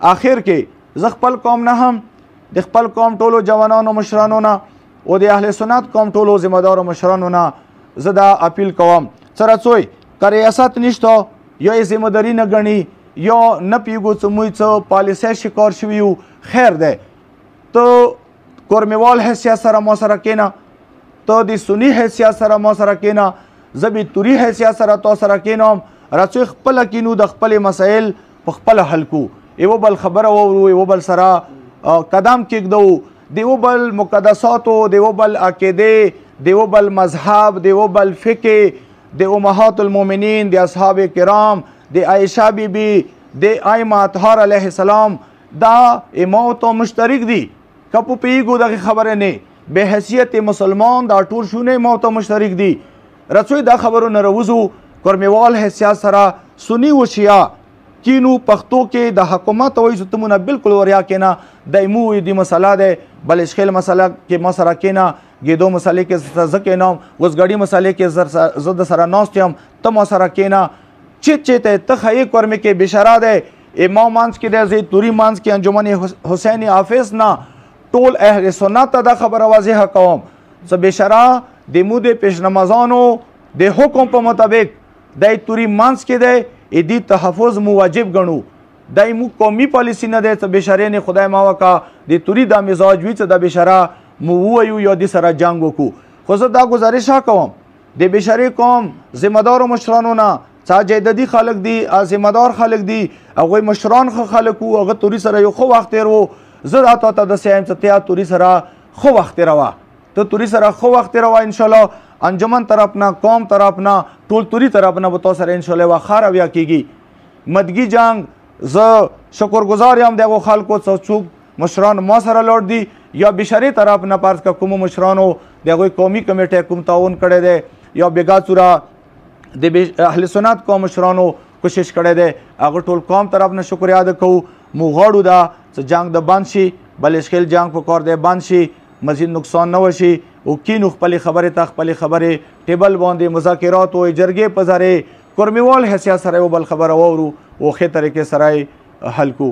آخر کې زه خپل قوم نه هم د خپل قوم ټولو جوانانو مشرانو نه او د اهل سنت قوم ټولو ذمهدارو مشرانو نه زه دا اپیل کوم څه رڅوی که ریاست نشته یا یې ذمهداري نه ګڼي یا نه پیږو څه موږ څه پالیسۍ شکار شوي یو خیر دی ته کورمیوال حیثیت سره ما سره کښېنه ته د سني حیثیت سره ما سره کښېنه زه بیتوري حیثیت سره تا سره کښېنم رڅوی خپله کینو د خپلې مسایل په خپله حل کو یوه بل خبره واورو یوه بل سره قدم کېږدو د یوه بل مقدساتو د یوه بل عقیدې د یوه بل مذهب د یوه بل فقه د امهات المؤمنین د اصحاب کرام د عایشه بیبي د ائمه اطهار علیه السلام دا امام ته مشترک دي که په پوهېږو دغې خبرې نه به حیثیت مسلمان دا ټول شونه امام ته مشترک دي رڅوی دا خبرو نه راوځو کورمیوال حیثیت سره سني و شیعه کینو پښتو کې د حکومت وایي چې ته مونږ بالکل وریا کېنه د ایمو دي مسله دی بلشخیل مسله کې ما سره کېنه ګیدو مسلې کې زه کېنم وزګړي مسلې کې زه د سره ناست یم ته ما سره کېنه چې ته ته ښایي کورمې کې بشرا دی امام منځ کې دی زه توري منځ کې انجمن حسین حافظ نه ټول اهل سنت ته دا خبره واضحه کوم څه بشرا د مو د پیشنمازانو د حکم په مطابق د توري منځ کې دی ادي تحفظ مو واجب ګڼو دای مو قومي پالیسی نه دی ته بشرې نه خدای ما وکا د توري دا مزاج وي څه د بشرا مو وایو یا د سره جنگ وکړو خو زه دا گزارش کوم د بشرې قوم ذمهدارو مشرانو نه څا جیددي خلک دي ذمهدار خلک دي هغوی مشران ښه خلک وو هغه توري سره یو ښه وخت تېر وو زه راته ته داسې یم چې ته توري سره ښه وخت تېروه ته توري سره ښه وخت تېروه انشاءالله انجمن طرف نه قوم طرف نه ټول توري طرف نه به تا سره انشاءالله یوه ښه رویه کېږي مدګي جنګ زه شکرګزار یم د هغو خلکو څوک مشران ما سره لوړ دي یا بشري طرف نه فرض که کومو مشرانو د هغوی قومي کمیټې کوم تعاون کړی دی یا بېګا صوره د اهل سنت قوم مشرانو کوشش کړی دی هغه ټول قوم طرف نه شکریه ادا کوو مو غواړو دا چې جنګ د بند شي بلشخیل جنګ په کار دی بند شي مزید نقصان نه وشي او کینو خپلې خبرې ته خپلې خبرې ټیبل باندې مذاکرات وایي جرګې په ذریعې کورمیوال حیثیت سره یو بل خبره واورو او ښې طریقې سره یې حل کړو